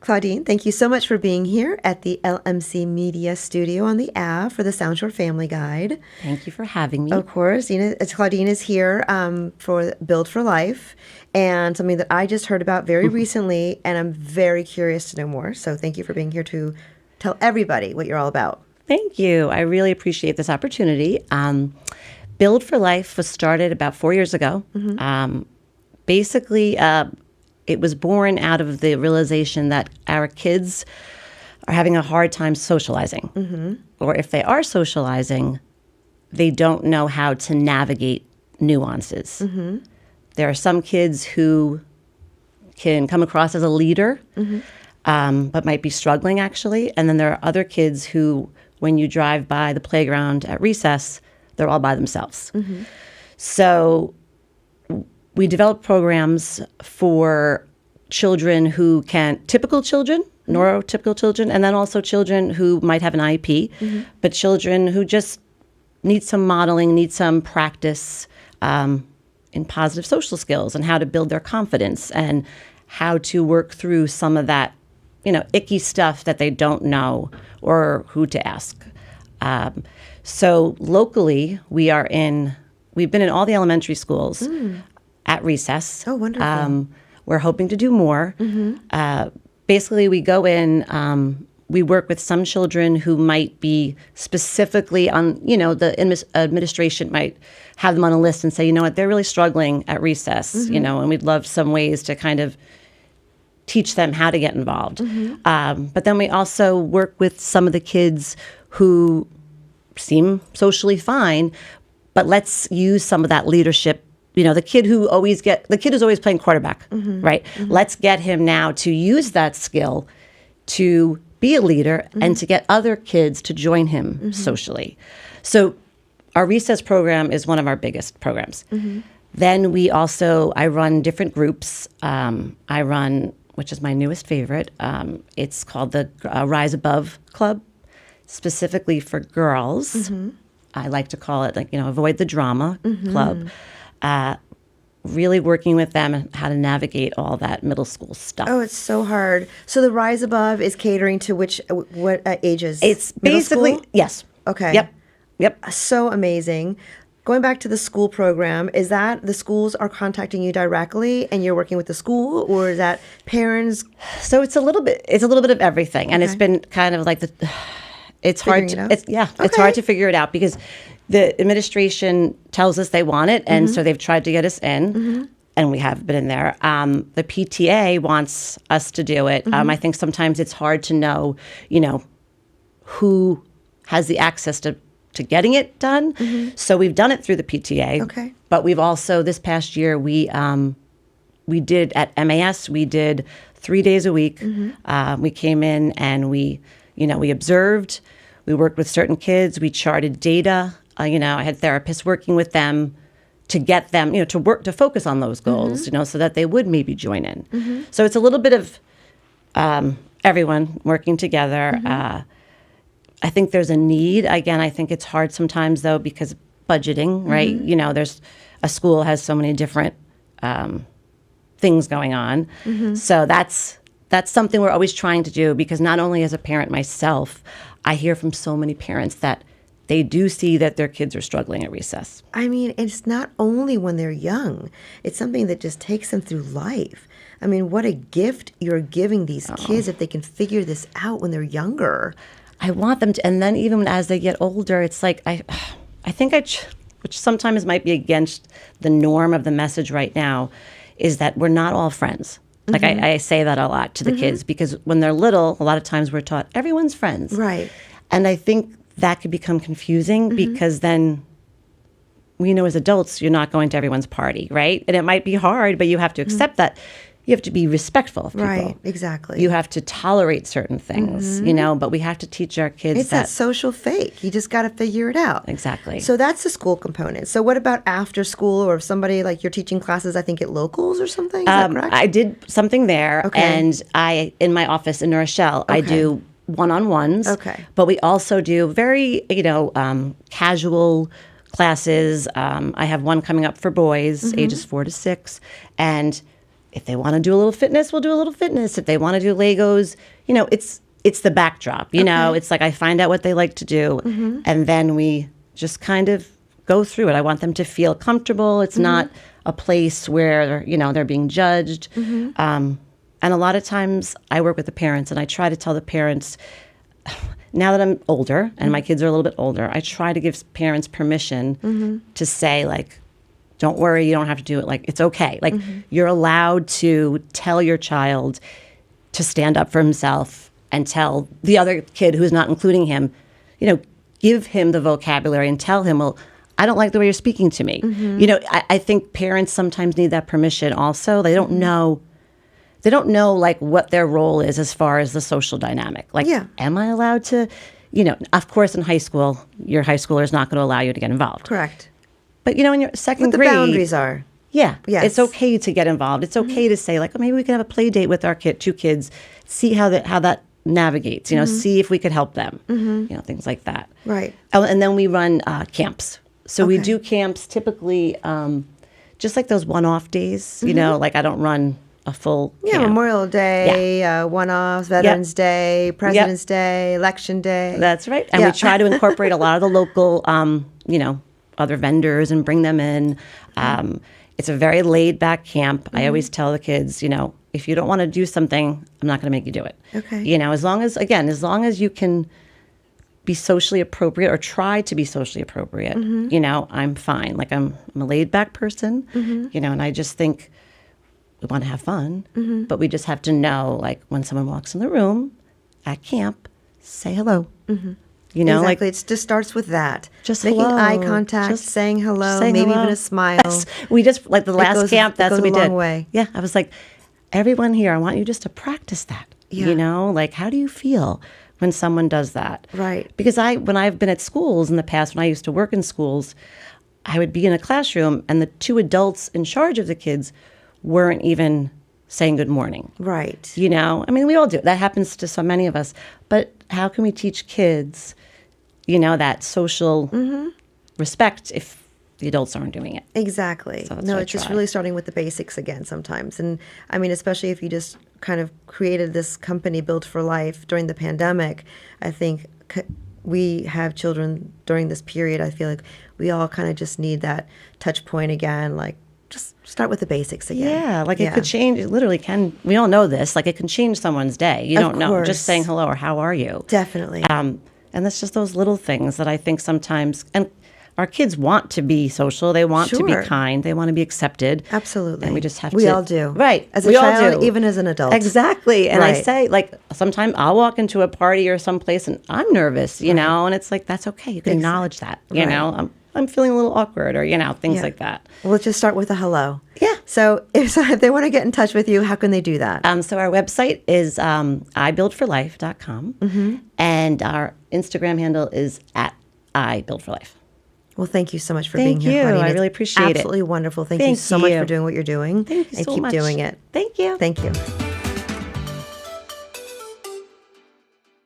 Claudine, thank you so much for being here at the LMC Media Studio on the app for the Sound Short Family Guide. Thank you for having me. Of course. Claudine is here for Build4Life, and something that I just heard about very recently, and I'm very curious to know more. So thank you for being here to tell everybody what you're all about. Thank you. I really appreciate this opportunity. Build4Life was started about 4 years ago. Basically, it was born out of the realization that our kids are having a hard time socializing. Or if they are socializing, they don't know how to navigate nuances. There are some kids who can come across as a leader, but might be struggling, actually. And then there are other kids who, when you drive by the playground at recess, they're all by themselves. So we develop programs for children who typical children, neurotypical children, and then also children who might have an IEP, but children who just need some modeling, need some practice in positive social skills and how to build their confidence and how to work through some of that, icky stuff that they don't know or who to ask. So locally, we've been in all the elementary schools at recess. Oh, wonderful. We're hoping to do more. Basically, we go in, we work with some children who might be specifically on, the administration might have them on a list and say, you know what, they're really struggling at recess, and we'd love some ways to kind of teach them how to get involved. But then we also work with some of the kids who seem socially fine, but let's use some of that leadership. The kid who's always playing quarterback, right? Let's get him now to use that skill to be a leader and to get other kids to join him socially. So our recess program is one of our biggest programs. Then I run different groups. I run, which is my newest favorite, it's called the Rise Above Club, specifically for girls. I like to call it Avoid the Drama Club. Really working with them and how to navigate all that middle school stuff. Oh, it's so hard. So the Rise Above is catering to what ages? It's middle basically, school? yes. Okay. Yep. So amazing. Going back to the school program, is that the schools are contacting you directly and you're working with the school, or is that parents? So it's a little bit of everything. And it's been kind of like it's hard to figure it out because the administration tells us they want it, and so they've tried to get us in, and we have been in there. The PTA wants us to do it. I think sometimes it's hard to know, who has the access to getting it done. So we've done it through the PTA. Okay. But we've also, this past year, we did at MAS, we did 3 days a week. We came in and we observed. We worked with certain kids. We charted data. I had therapists working with them to get them, to focus on those goals, so that they would maybe join in. So it's a little bit of everyone working together. I think there's a need. Again, I think it's hard sometimes, though, because budgeting, right? There's a school has so many different things going on. So that's something we're always trying to do, because not only as a parent myself, I hear from so many parents that they do see that their kids are struggling at recess. I mean, it's not only when they're young. It's something that just takes them through life. I mean, what a gift you're giving these kids if they can figure this out when they're younger. I want them to, and then even as they get older, it's like, I think which sometimes might be against the norm of the message right now, is that we're not all friends. Like I say that a lot to the kids, because when they're little, a lot of times we're taught everyone's friends. Right. And I think that could become confusing because then we know as adults you're not going to everyone's party, right? And it might be hard, but you have to accept that. You have to be respectful of people. Right, exactly. You have to tolerate certain things, but we have to teach our kids it's that social fake. You just got to figure it out. Exactly. So that's the school component. So what about after school, or if somebody, like you're teaching classes, I think at locals or something? Is that correct? I did something there. Okay. And in my office in New Rochelle, I do one-on-ones. Okay. But we also do very, casual classes. I have one coming up for boys, ages 4 to 6. And If they want to do a little fitness, we'll do a little fitness. If they want to do Legos, it's the backdrop. It's like I find out what they like to do, and then we just kind of go through it. I want them to feel comfortable. It's not a place where they're being judged. And a lot of times I work with the parents, and I try to tell the parents, now that I'm older and my kids are a little bit older, I try to give parents permission to say, like, don't worry, you don't have to do it. Like, it's okay. Like, you're allowed to tell your child to stand up for himself and tell the other kid who's not including him, give him the vocabulary and tell him, well, I don't like the way you're speaking to me. I think parents sometimes need that permission also. They don't know. They don't know, like, what their role is as far as the social dynamic. Like, am I allowed to, of course, in high school, your high schooler is not going to allow you to get involved. Correct. But, in your second grade. What the boundaries are. Yeah. Yes. It's okay to get involved. It's okay to say, like, oh, maybe we can have a play date with our two kids, see how that navigates, see if we could help them, things like that. Right. Oh, and then we run camps. So we do camps typically just like those one-off days, like I don't run a full camp. Memorial Day, one-offs, Veterans Day, President's Day, Election Day. That's right. And we try to incorporate a lot of the local, other vendors and bring them in. It's a very laid-back camp. I always tell the kids, if you don't want to do something, I'm not going to make you do it. Okay. As long as you can be socially appropriate or try to be socially appropriate, I'm fine. Like, I'm a laid-back person, and I just think we want to have fun, but we just have to know, like, when someone walks in the room at camp, say hello. Exactly. Like, it just starts with that. Just making hello. eye contact, just saying hello, maybe hello. even a smile. Yes. We just, like the last camp, that's what we did. It goes a long way. Yeah, I was like, everyone here, I want you just to practice that. Like, how do you feel when someone does that? Right. Because when I've been at schools in the past, when I used to work in schools, I would be in a classroom and the two adults in charge of the kids weren't even saying good morning. Right. We all do. That happens to so many of us. But how can we teach kids, that social respect if the adults aren't doing it? Exactly. So No, it's just really starting with the basics again sometimes. And especially if you just kind of created this company, Build4Life, during the pandemic, I think we have children during this period. I feel like we all kind of just need that touch point again, like, just start with the basics again. Yeah, like it could change. It literally can. We all know this. Like, it can change someone's day. You don't know. Just saying hello or how are you. Definitely. And that's just those little things that I think sometimes. And our kids want to be social. They want to be kind. They want to be accepted. Absolutely. And we just have to. We all do. Right. As a child, even as an adult. Exactly. And I say, like, sometimes I'll walk into a party or someplace and I'm nervous, and it's like, that's okay. You can acknowledge that. I'm feeling a little awkward or, things like that. We'll just start with a hello. Yeah. So if they want to get in touch with you, how can they do that? So our website is ibuild4life.com. And our Instagram handle is @ibuild4life. Well, thank you so much for being here, Thank you. Claudine. I really appreciate it. Absolutely wonderful. Thank you so much for doing what you're doing. Thank you so and keep much. doing it. Thank you. Thank you.